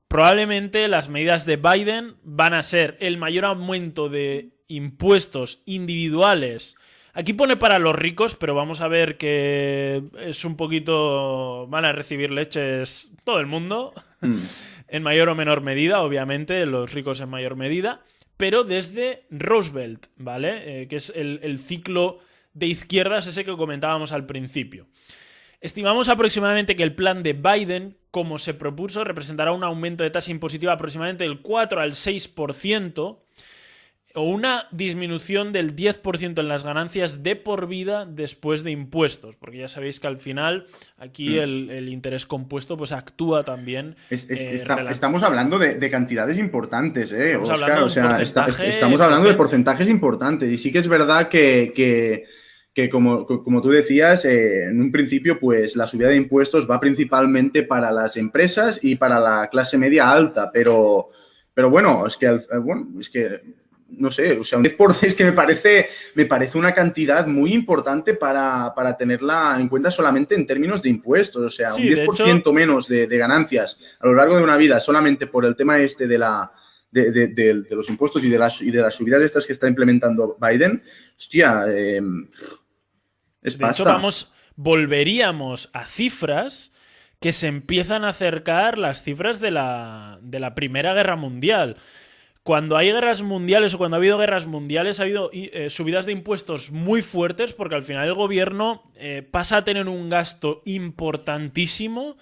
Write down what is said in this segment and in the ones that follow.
Probablemente las medidas de Biden van a ser el mayor aumento de impuestos individuales. Aquí pone para los ricos, pero vamos a ver que es un poquito... Van a recibir leches todo el mundo, en mayor o menor medida, obviamente, los ricos en mayor medida, pero desde Roosevelt, ¿vale? Que es el ciclo de izquierdas ese que comentábamos al principio. Estimamos aproximadamente que el plan de Biden, como se propuso, representará un aumento de tasa impositiva aproximadamente del 4 al 6%, o una disminución del 10% en las ganancias de por vida después de impuestos, porque ya sabéis que al final aquí el interés compuesto pues actúa también. Estamos hablando de cantidades importantes, Estamos Óscar. hablando O de un sea, porcentaje estamos hablando de potente. porcentajes importantes. Y sí que es verdad que como tú decías, en un principio, pues la subida de impuestos va principalmente para las empresas y para la clase media alta, pero bueno, es que no sé, o sea, un 10% es que me parece una cantidad muy importante para tenerla en cuenta solamente en términos de impuestos. O sea, un Sí, de hecho, 10% menos de ganancias a lo largo de una vida solamente por el tema este de los impuestos y de las subidas estas que está implementando Biden. Hostia, es de hecho pasta. volveríamos a cifras que se empiezan a acercar las cifras de la Primera Guerra Mundial. Cuando hay guerras mundiales o cuando ha habido guerras mundiales ha habido subidas de impuestos muy fuertes porque al final el gobierno pasa a tener un gasto importantísimo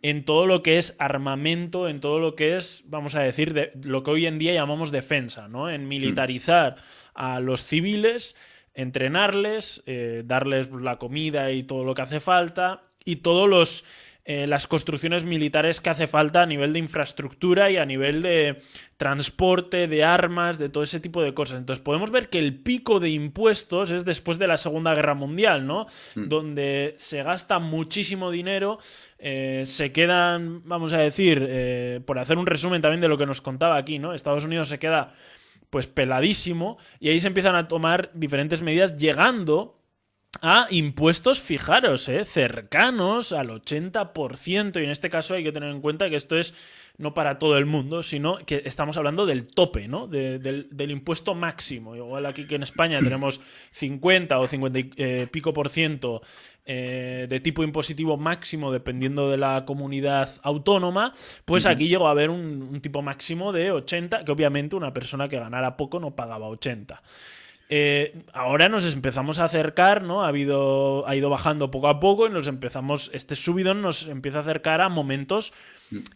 en todo lo que es armamento, en todo lo que es, vamos a decir, lo que hoy en día llamamos defensa, ¿no? En militarizar a los civiles, entrenarles, darles la comida y todo lo que hace falta y todos las construcciones militares que hace falta a nivel de infraestructura y a nivel de transporte, de armas, de todo ese tipo de cosas. Entonces podemos ver que el pico de impuestos es después de la Segunda Guerra Mundial, ¿no? Donde se gasta muchísimo dinero, se quedan, vamos a decir, por hacer un resumen también de lo que nos contaba aquí, ¿no? Estados Unidos se queda pues peladísimo y ahí se empiezan a tomar diferentes medidas llegando a impuestos, fijaros, cercanos al 80%, y en este caso hay que tener en cuenta que esto es no para todo el mundo, sino que estamos hablando del tope, ¿no? Del impuesto máximo. Igual aquí que en España tenemos 50 o 50 y pico por ciento de tipo impositivo máximo dependiendo de la comunidad autónoma, pues aquí llegó a haber un tipo máximo de 80, que obviamente una persona que ganara poco no pagaba 80. Ahora nos empezamos a acercar, ¿no? Ha ido bajando poco a poco y este subidón nos empieza a acercar a momentos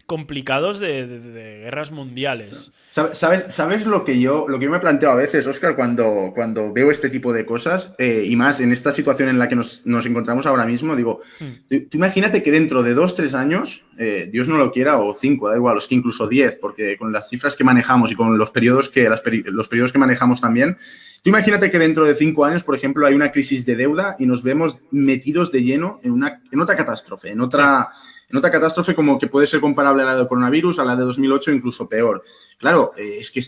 complicados de guerras mundiales. ¿Sabes lo que yo me planteo a veces, Óscar, cuando veo este tipo de cosas, y más en esta situación en la que nos encontramos ahora mismo? Digo, tú imagínate que dentro de 2, 3 años, Dios no lo quiera, o 5, da igual, los que incluso 10, porque con las cifras que manejamos y con los periodos que manejamos también, tú imagínate que dentro de 5 años, por ejemplo, hay una crisis de deuda y nos vemos metidos de lleno en otra catástrofe, en otra catástrofe como que puede ser comparable a la del coronavirus, a la de 2008, incluso peor. Claro, es que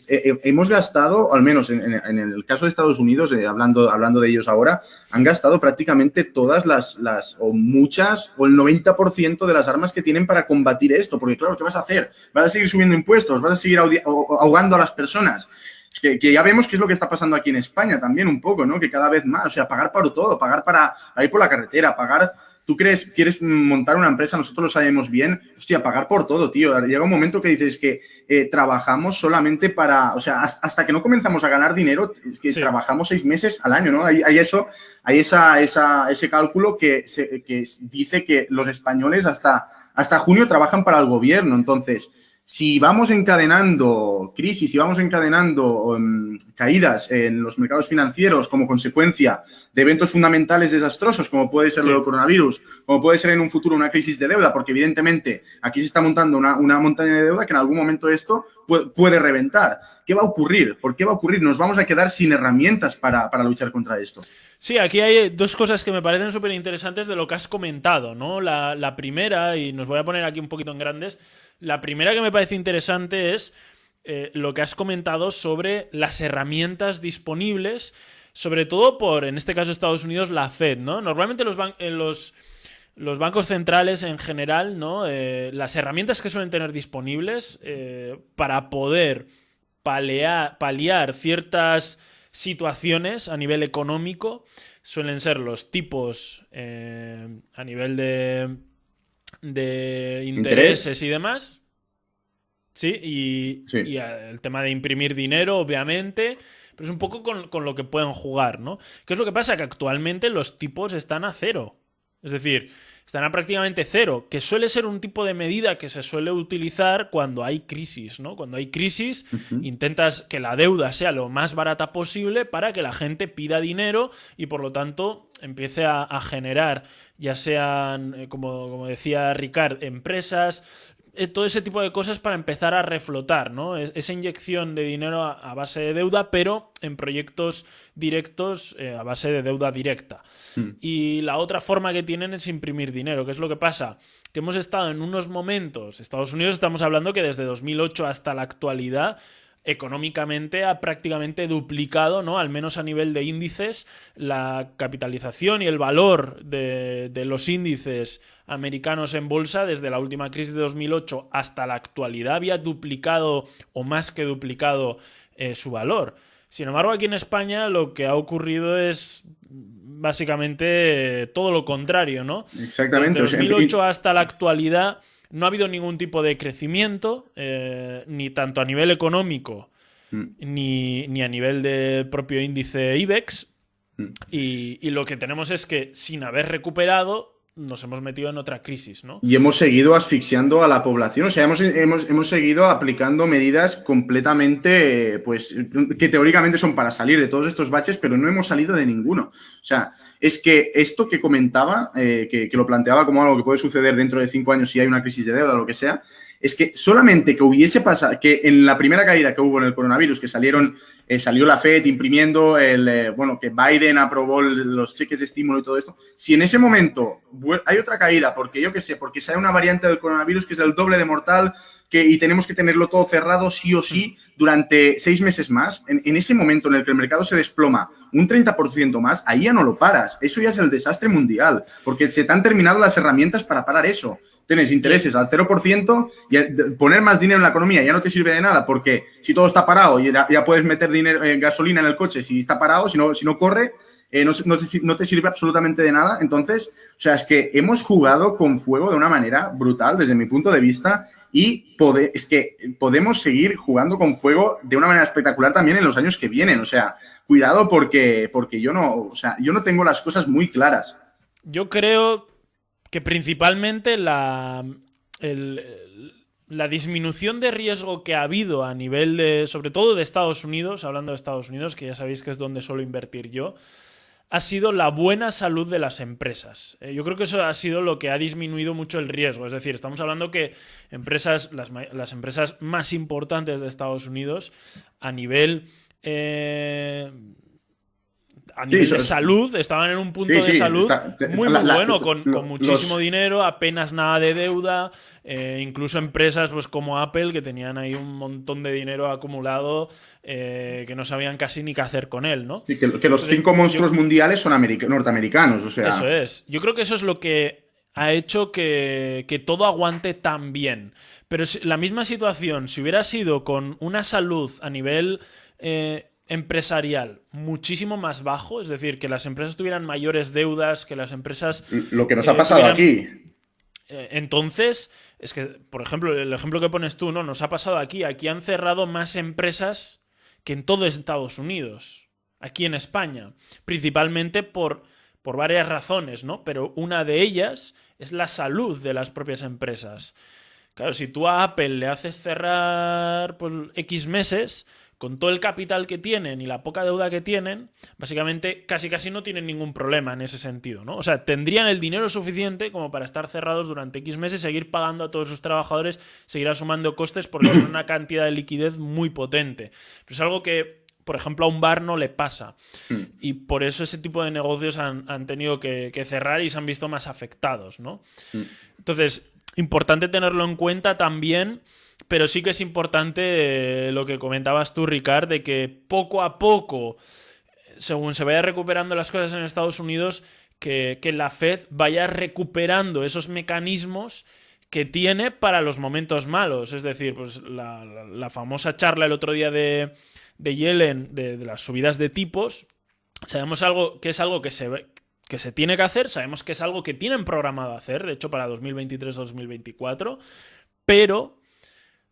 hemos gastado, al menos en el caso de Estados Unidos, hablando de ellos ahora, han gastado prácticamente todas o muchas, o el 90% de las armas que tienen para combatir esto. Porque claro, ¿qué vas a hacer? ¿Vas a seguir subiendo impuestos? ¿Vas a seguir ahogando a las personas? Es que ya vemos qué es lo que está pasando aquí en España también un poco, ¿no? Que cada vez más, o sea, pagar para todo, pagar para ir por la carretera, pagar... Tú quieres montar una empresa, nosotros lo sabemos bien, hostia, pagar por todo, tío. Llega un momento que dices que trabajamos solamente para, o sea, hasta que no comenzamos a ganar dinero, es que trabajamos 6 meses al año, ¿no? Hay ese cálculo que dice que los españoles hasta junio trabajan para el gobierno. Entonces, si vamos encadenando crisis, si vamos encadenando caídas en los mercados financieros como consecuencia de eventos fundamentales desastrosos, como puede ser lo del coronavirus, como puede ser en un futuro una crisis de deuda, porque evidentemente aquí se está montando una montaña de deuda que en algún momento esto puede reventar. ¿Qué va a ocurrir? ¿Por qué va a ocurrir? Nos vamos a quedar sin herramientas para luchar contra esto. Sí, aquí hay dos cosas que me parecen súper interesantes de lo que has comentado, ¿no? La primera, y nos voy a poner aquí un poquito en grandes, la primera que me parece interesante es lo que has comentado sobre las herramientas disponibles, sobre todo en este caso Estados Unidos, la Fed, ¿no? Normalmente los bancos centrales en general, ¿no? Las herramientas que suelen tener disponibles para poder paliar ciertas situaciones a nivel económico suelen ser los tipos a nivel de intereses y demás. Sí, y el tema de imprimir dinero, obviamente, pero es un poco con lo que pueden jugar, ¿no? ¿Qué es lo que pasa? Que actualmente los tipos están a cero. Es decir, están a prácticamente cero, que suele ser un tipo de medida que se suele utilizar cuando hay crisis, ¿no? Cuando hay crisis, intentas que la deuda sea lo más barata posible para que la gente pida dinero y, por lo tanto, empiece a generar, ya sean, como decía Ricard, empresas, todo ese tipo de cosas para empezar a reflotar, ¿no? Esa inyección de dinero a base de deuda, pero en proyectos directos a base de deuda directa. Y la otra forma que tienen es imprimir dinero. ¿Qué es lo que pasa? Que hemos estado en unos momentos, Estados Unidos estamos hablando que desde 2008 hasta la actualidad, económicamente ha prácticamente duplicado, ¿no? Al menos a nivel de índices, la capitalización y el valor de los índices americanos en bolsa desde la última crisis de 2008 hasta la actualidad había duplicado o más que duplicado su valor. Sin embargo, aquí en España lo que ha ocurrido es básicamente todo lo contrario, ¿no? Exactamente. Desde 2008 hasta la actualidad no ha habido ningún tipo de crecimiento, ni tanto a nivel económico ni a nivel del propio índice IBEX. Y lo que tenemos es que, sin haber recuperado, nos hemos metido en otra crisis, ¿no? Y hemos seguido asfixiando a la población. O sea, hemos seguido aplicando medidas completamente, pues, que teóricamente son para salir de todos estos baches, pero no hemos salido de ninguno. O sea, es que esto que comentaba, que lo planteaba como algo que puede suceder dentro de 5 años si hay una crisis de deuda o lo que sea, es que solamente que hubiese pasado, que en la primera caída que hubo en el coronavirus, que salió la FED imprimiendo, que Biden aprobó los cheques de estímulo y todo esto, si en ese momento hay otra caída, porque sale una variante del coronavirus que es el doble de mortal, y tenemos que tenerlo todo cerrado sí o sí durante 6 meses más, en ese momento en el que el mercado se desploma un 30% más, ahí ya no lo paras. Eso ya es el desastre mundial, porque se te han terminado las herramientas para parar eso. Tienes intereses al 0% y poner más dinero en la economía ya no te sirve de nada, porque si todo está parado y ya puedes meter dinero, gasolina en el coche si está parado, si no corre, no te sirve absolutamente de nada. Entonces, o sea, es que hemos jugado con fuego de una manera brutal desde mi punto de vista y es que podemos seguir jugando con fuego de una manera espectacular también en los años que vienen. O sea, cuidado porque yo no tengo las cosas muy claras. Yo creo que principalmente la disminución de riesgo que ha habido a nivel sobre todo de Estados Unidos, hablando de Estados Unidos, que ya sabéis que es donde suelo invertir yo, ha sido la buena salud de las empresas. Yo creo que eso ha sido lo que ha disminuido mucho el riesgo. Es decir, estamos hablando que las empresas más importantes de Estados Unidos a nivel de salud, estaban en un punto de salud muy bueno, con muchísimo dinero, apenas nada de deuda, incluso empresas pues como Apple que tenían ahí un montón de dinero acumulado que no sabían casi ni qué hacer con él, ¿no? Sí, que los 5 monstruos mundiales son norteamericanos, o sea... Eso es. Yo creo que eso es lo que ha hecho que todo aguante tan bien. Pero la misma situación, si hubiera sido con una salud a nivel... empresarial muchísimo más bajo, es decir, que las empresas tuvieran mayores deudas, que las empresas... Lo que nos ha pasado aquí. Entonces, es que, por ejemplo, el ejemplo que pones tú, ¿no? Nos ha pasado aquí. Aquí han cerrado más empresas que en todo Estados Unidos. Aquí en España. Principalmente por varias razones, ¿no? Pero una de ellas es la salud de las propias empresas. Claro, si tú a Apple le haces cerrar por X meses... con todo el capital que tienen y la poca deuda que tienen, básicamente casi no tienen ningún problema en ese sentido, ¿no? O sea, tendrían el dinero suficiente como para estar cerrados durante X meses, seguir pagando a todos sus trabajadores, seguir asumando costes porque tienen una cantidad de liquidez muy potente. Pero es algo que, por ejemplo, a un bar no le pasa. Y por eso ese tipo de negocios han tenido que cerrar y se han visto más afectados, ¿no? Entonces, importante tenerlo en cuenta también... Pero sí que es importante lo que comentabas tú, Ricard, de que poco a poco, según se vaya recuperando las cosas en Estados Unidos, que la Fed vaya recuperando esos mecanismos que tiene para los momentos malos. Es decir, pues la famosa charla el otro día de Yellen de las subidas de tipos, sabemos que es algo que se tiene que hacer, sabemos que es algo que tienen programado hacer, de hecho para 2023-2024, pero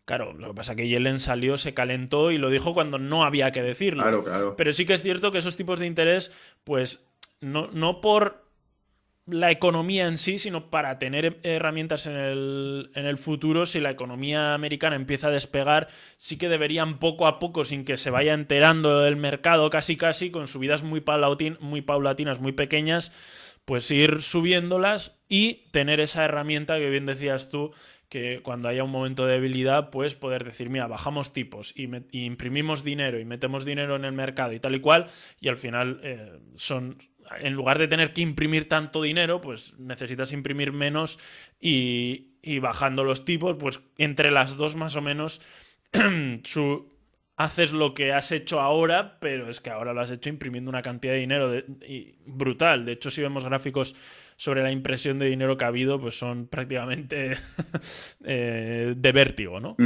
claro, lo que pasa es que Yellen salió, se calentó y lo dijo cuando no había que decirlo. Claro, claro. Pero sí que es cierto que esos tipos de interés, pues no por la economía en sí, sino para tener herramientas en el futuro. Si la economía americana empieza a despegar, sí que deberían poco a poco, sin que se vaya enterando el mercado casi, con subidas muy paulatinas, muy pequeñas, pues ir subiéndolas y tener esa herramienta que bien decías tú, que cuando haya un momento de debilidad, pues poder decir, mira, bajamos tipos y imprimimos dinero y metemos dinero en el mercado y tal y cual, y al final en lugar de tener que imprimir tanto dinero, pues necesitas imprimir menos y bajando los tipos, pues entre las dos más o menos haces lo que has hecho ahora, pero es que ahora lo has hecho imprimiendo una cantidad de dinero brutal. De hecho, si vemos gráficos sobre la impresión de dinero que ha habido, pues son prácticamente de vértigo, ¿no?